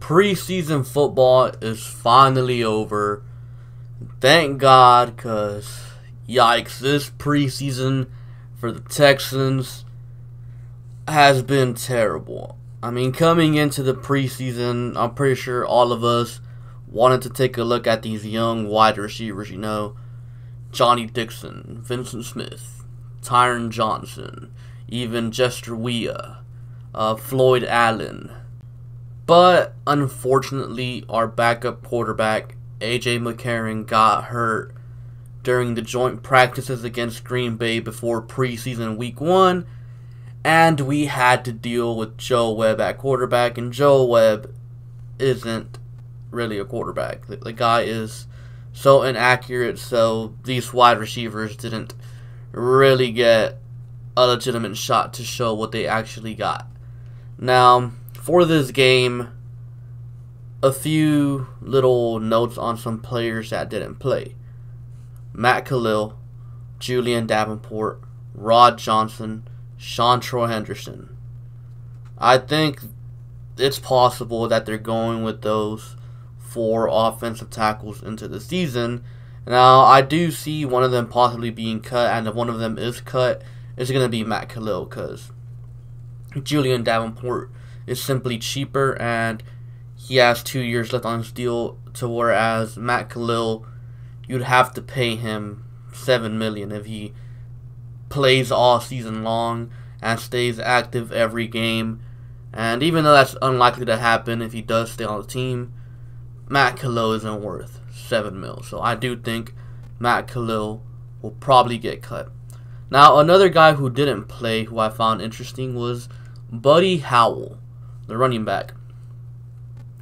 Preseason football is finally over. Thank God, because yikes, this preseason for the Texans has been terrible. I mean, coming into the preseason, I'm pretty sure all of us wanted to take a look at these young wide receivers, Johnny Dixon, Vincent Smith, Tyron Johnson, even Jester Weah, Floyd Allen. But unfortunately, our backup quarterback, A.J. McCarron, got hurt during the joint practices against Green Bay before preseason week 1, and we had to deal with Joe Webb at quarterback, and Joe Webb isn't really a quarterback. The guy is so inaccurate, so these wide receivers didn't really get a legitimate shot to show what they actually got. Now, for this game, a few little notes on some players that didn't play. Matt Khalil, Julian Davenport, Rod Johnson, Sean Troy Henderson. I think it's possible that they're going with those 4 offensive tackles into the season. Now, I do see one of them possibly being cut, and if one of them is cut, it's going to be Matt Khalil, because Julian Davenport is simply cheaper, and he has 2 years left on his deal, to whereas Matt Khalil, you'd have to pay him $7 million if he plays all season long and stays active every game. And even though that's unlikely to happen if he does stay on the team, Matt Khalil isn't worth $7 million. So I do think Matt Khalil will probably get cut. Now, another guy who didn't play, who I found interesting, was Buddy Howell, the running back.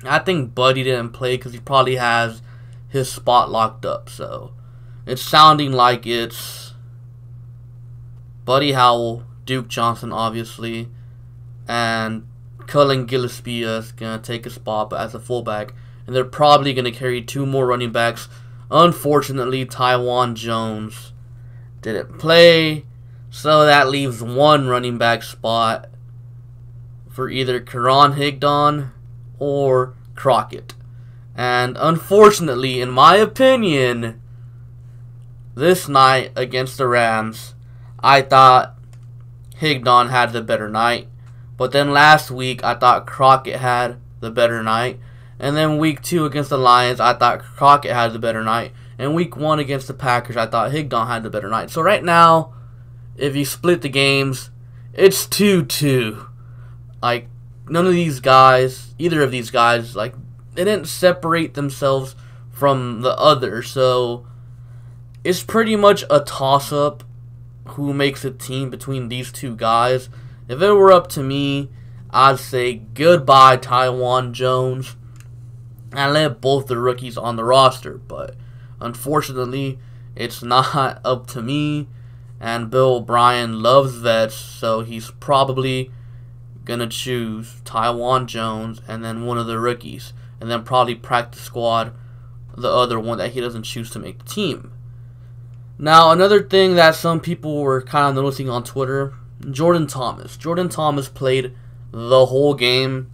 I think Buddy didn't play because he probably has his spot locked up. So it's sounding like it's Buddy Howell, Duke Johnson, obviously, and Cullen Gillespie is going to take a spot as a fullback. And they're probably going to carry 2 more running backs. Unfortunately, Taiwan Jones didn't play, so that leaves 1 running back spot for either Karan Higdon or Crockett. And unfortunately, in my opinion, this night against the Rams, I thought Higdon had the better night. But then last week, I thought Crockett had the better night. And then week 2 against the Lions, I thought Crockett had the better night. And week 1 against the Packers, I thought Higdon had the better night. So right now, if you split the games, it's 2-2. Like, none of these guys, either of these guys, like, they didn't separate themselves from the other. So it's pretty much a toss-up who makes a team between these 2 guys. If it were up to me, I'd say goodbye Taiwan Jones and let both the rookies on the roster. But unfortunately, it's not up to me. And Bill O'Brien loves vets, so he's probably going to choose Taiwan Jones and then one of the rookies. And then probably practice squad the other one that he doesn't choose to make the team. Now, another thing that some people were kind of noticing on Twitter, Jordan Thomas. Jordan Thomas played the whole game.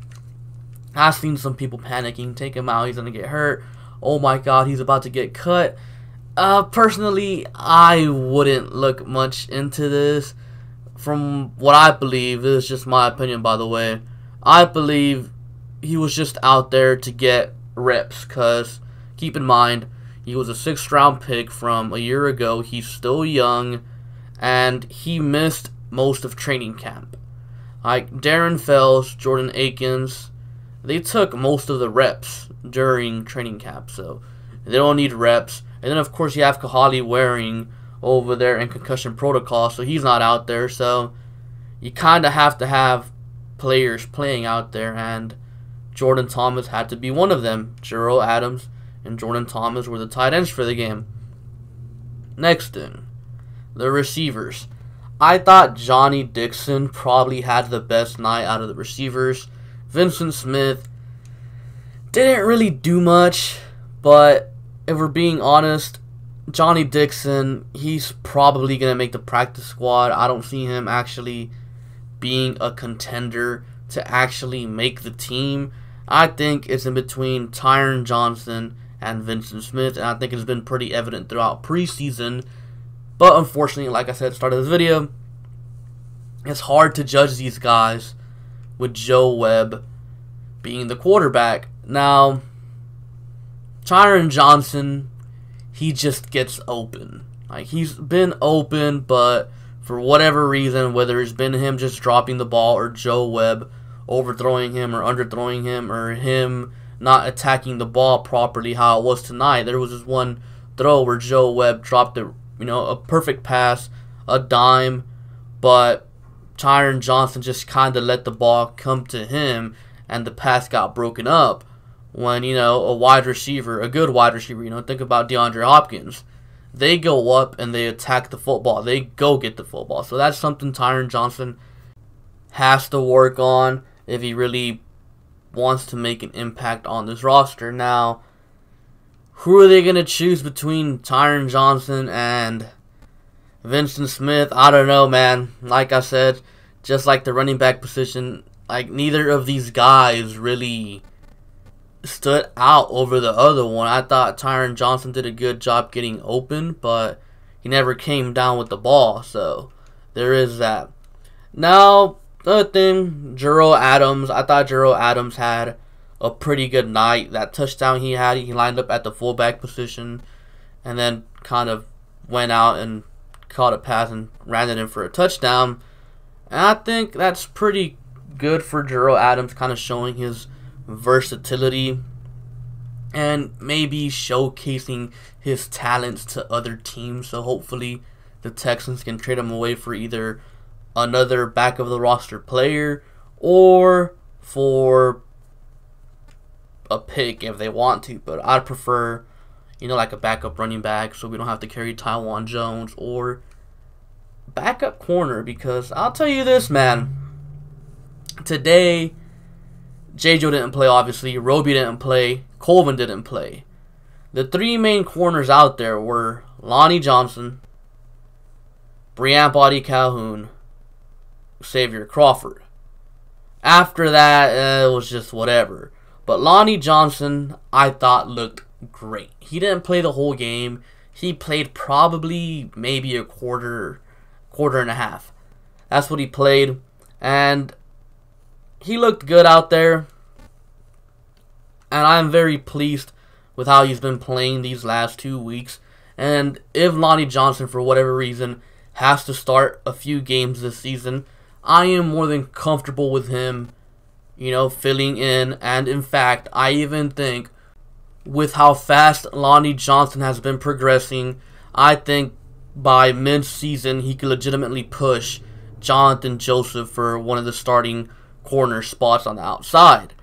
I've seen some people panicking, take him out, he's going to get hurt. Oh my God, he's about to get cut. Personally, I wouldn't look much into this. From what I believe, this is just my opinion, by the way, I believe he was just out there to get reps, because keep in mind, he was a 6th round pick from a year ago. He's still young, and he missed most of training camp. Like Darren Fells, Jordan Akins, they took most of the reps during training camp, so they don't need reps. And then, of course, you have Kahali Waring over there in concussion protocol, so he's not out there. So you kind of have to have players playing out there, and Jordan Thomas had to be one of them. Jerome Adams and Jordan Thomas were the tight ends for the game. Next thing, the receivers. I thought Johnny Dixon probably had the best night out of the receivers. Vincent Smith didn't really do much, but if we're being honest, Johnny Dixon, he's probably going to make the practice squad. I don't see him actually being a contender to actually make the team. I think it's in between Tyron Johnson and Vincent Smith, and I think it's been pretty evident throughout preseason. But unfortunately, like I said at the start of this video, it's hard to judge these guys with Joe Webb being the quarterback. Now, Tyron Johnson, he just gets open. Like, he's been open, but for whatever reason, whether it's been him just dropping the ball or Joe Webb overthrowing him or underthrowing him or him not attacking the ball properly how it was tonight. There was this one throw where Joe Webb dropped a perfect pass, a dime, but Tyron Johnson just kind of let the ball come to him and the pass got broken up. When, a wide receiver, a good wide receiver, think about DeAndre Hopkins. They go up and they attack the football. They go get the football. So that's something Tyron Johnson has to work on if he really wants to make an impact on this roster. Now, who are they going to choose between Tyron Johnson and Vincent Smith? I don't know, man. Like I said, just like the running back position, like neither of these guys really stood out over the other one. I thought Tyron Johnson did a good job getting open, but he never came down with the ball, so there is that. Now, the other thing, Jerome Adams. I thought Jerome Adams had a pretty good night. That touchdown he had, he lined up at the fullback position and then kind of went out and caught a pass and ran it in for a touchdown. And I think that's pretty good for Jerome Adams, kind of showing his versatility and maybe showcasing his talents to other teams. So hopefully the Texans can trade him away for either another back of the roster player or for a pick if they want to. But I'd prefer, like a backup running back so we don't have to carry Taiwan Jones, or backup corner, because I'll tell you this, man. Today, J-Joe didn't play, obviously. Roby didn't play. Colvin didn't play. The three main corners out there were Lonnie Johnson, Breon Body Calhoun, Xavier Crawford. After that, it was just whatever. But Lonnie Johnson, I thought, looked great. He didn't play the whole game. He played probably maybe a quarter and a half. That's what he played. And he looked good out there. And I'm very pleased with how he's been playing these last 2 weeks. And if Lonnie Johnson, for whatever reason, has to start a few games this season, I am more than comfortable with him, filling in. And in fact, I even think with how fast Lonnie Johnson has been progressing, I think by mid-season he could legitimately push Jonathan Joseph for one of the starting corner spots on the outside.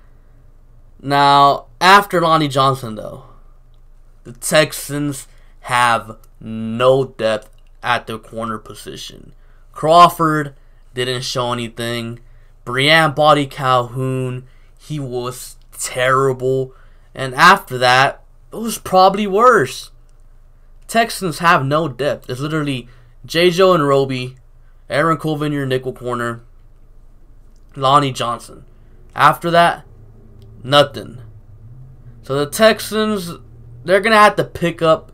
Now, after Lonnie Johnson, though, the Texans have no depth at the corner position. Crawford didn't show anything. Breon Body Calhoun, he was terrible. And after that, it was probably worse. Texans have no depth. It's literally J-Joe and Roby, Aaron Colvin, your nickel corner, Lonnie Johnson. After that, nothing. So the Texans, they're going to have to pick up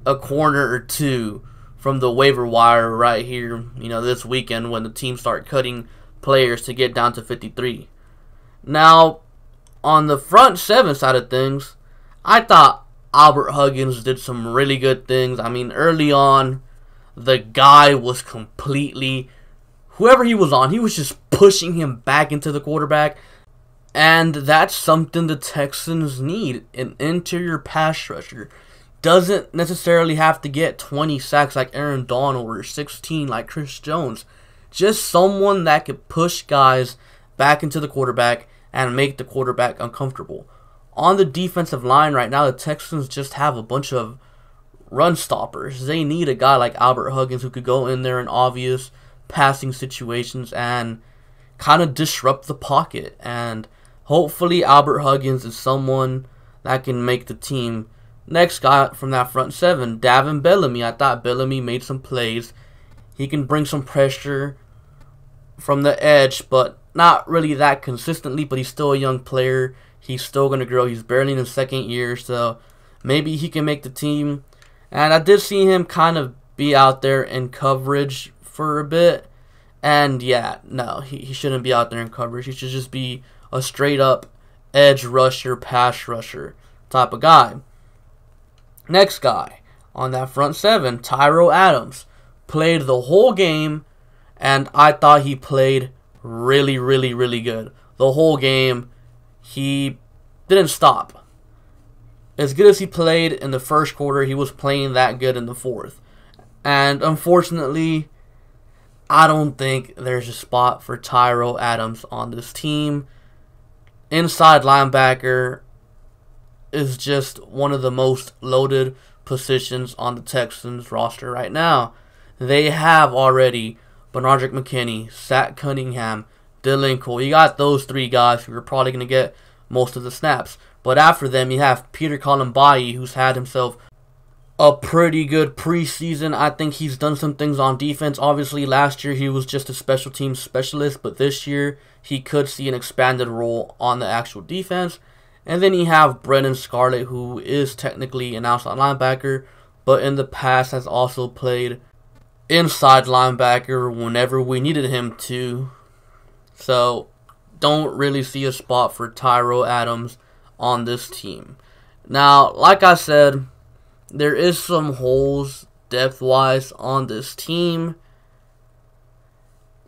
a corner or two from the waiver wire right here, this weekend when the teams start cutting players to get down to 53. Now, on the front seven side of things, I thought Albert Huggins did some really good things. I mean, early on, the guy was completely, whoever he was on, he was just pushing him back into the quarterback. And that's something the Texans need. An interior pass rusher. Doesn't necessarily have to get 20 sacks like Aaron Donald or 16 like Chris Jones. Just someone that could push guys back into the quarterback and make the quarterback uncomfortable. On the defensive line right now, the Texans just have a bunch of run stoppers. They need a guy like Albert Huggins who could go in there in obvious passing situations and kind of disrupt the pocket. And hopefully Albert Huggins is someone that can make the team. Next guy from that front seven, Davin Bellamy. I thought Bellamy made some plays. He can bring some pressure from the edge, but not really that consistently. But he's still a young player. He's still going to grow. He's barely in his second year, so maybe he can make the team. And I did see him kind of be out there in coverage for a bit. And yeah, no, he shouldn't be out there in coverage. He should just be a straight up edge rusher, pass rusher type of guy. Next guy on that front seven, Tyrell Adams, played the whole game, and I thought he played really, really, really good. The whole game, he didn't stop. As good as he played in the first quarter, he was playing that good in the fourth. And unfortunately, I don't think there's a spot for Tyrell Adams on this team. Inside linebacker is just one of the most loaded positions on the Texans roster right now. They have already Bernardrick McKinney, Zach Cunningham, Dylan Cole. You got those three guys who are probably going to get most of the snaps. But after them, you have Peter Colombayi, who's had himself a pretty good preseason. I think he's done some things on defense. Obviously, last year he was just a special teams specialist, but this year he could see an expanded role on the actual defense. And then you have Brennan Scarlett, who is technically an outside linebacker, but in the past has also played inside linebacker whenever we needed him to. So, don't really see a spot for Tyrell Adams on this team. Now, like I said, there is some holes depth-wise on this team.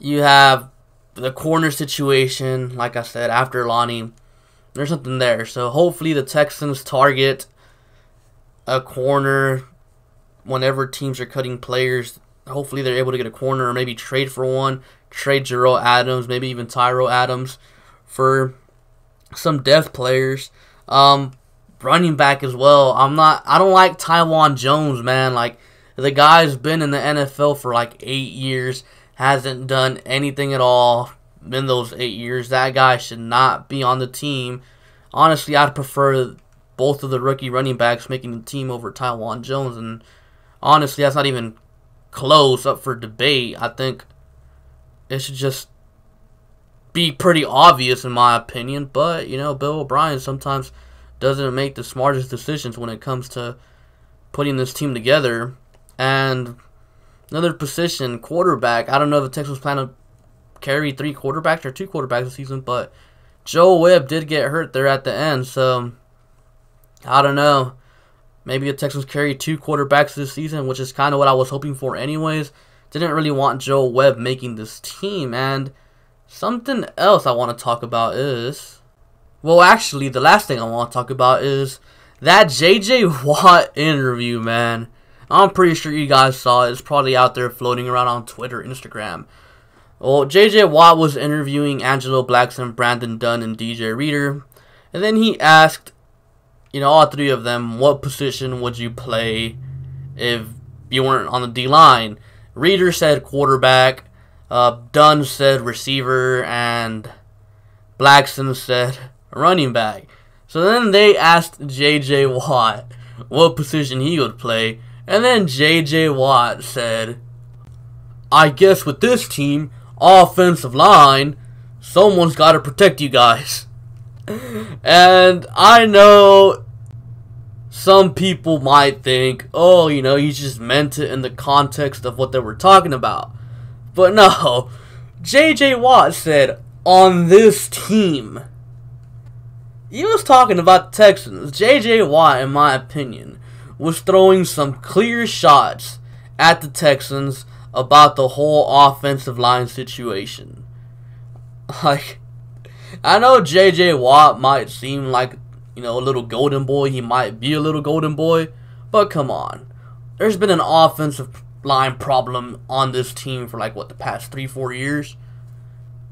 You have the corner situation, like I said, after Lonnie. There's something there. So hopefully the Texans target a corner whenever teams are cutting players. Hopefully they're able to get a corner or maybe trade for one. Trade Jerome Adams, maybe even Tyrell Adams for some depth players. Running back as well. I don't like Taiwan Jones, man. Like, the guy's been in the NFL for like 8 years, hasn't done anything at all in those 8 years. That guy should not be on the team. Honestly, I'd prefer both of the rookie running backs making the team over Taiwan Jones, and honestly, that's not even close, up for debate. I think it should just be pretty obvious in my opinion, but, you know, Bill O'Brien sometimes doesn't make the smartest decisions when it comes to putting this team together. And another position, quarterback. I don't know if the Texans plan to carry 3 quarterbacks or 2 quarterbacks this season, but Joe Webb did get hurt there at the end, so I don't know. Maybe the Texans carry 2 quarterbacks this season, which is kind of what I was hoping for anyways. Didn't really want Joe Webb making this team. And something else I want to talk about is, well, actually, the last thing I want to talk about is that J.J. Watt interview, man. I'm pretty sure you guys saw it. It's probably out there floating around on Twitter, Instagram. Well, J.J. Watt was interviewing Angelo Blackson, Brandon Dunn, and DJ Reader. And then he asked, you know, all 3 of them, what position would you play if you weren't on the D-line? Reader said quarterback, Dunn said receiver, and Blackson said running back. So then they asked J.J. Watt what position he would play, and then J.J. Watt said, I guess with this team, offensive line, someone's got to protect you guys. And I know some people might think, oh, you know, he just meant it in the context of what they were talking about. But no, J.J. Watt said, on this team. He was talking about the Texans. J.J. Watt, in my opinion, was throwing some clear shots at the Texans about the whole offensive line situation. Like, I know J.J. Watt might seem like, you know, a little golden boy. He might be a little golden boy. But come on. There's been an offensive line problem on this team for like, what, the past 3-4 years?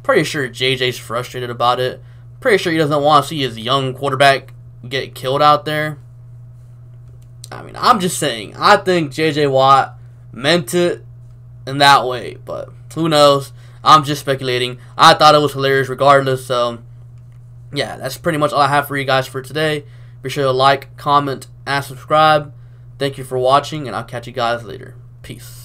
Pretty sure JJ's frustrated about it. Pretty sure he doesn't want to see his young quarterback get killed out there. I mean, I'm just saying. I think J.J. Watt meant it in that way. But who knows? I'm just speculating. I thought it was hilarious regardless. So, yeah, that's pretty much all I have for you guys for today. Be sure to like, comment, and subscribe. Thank you for watching, and I'll catch you guys later. Peace.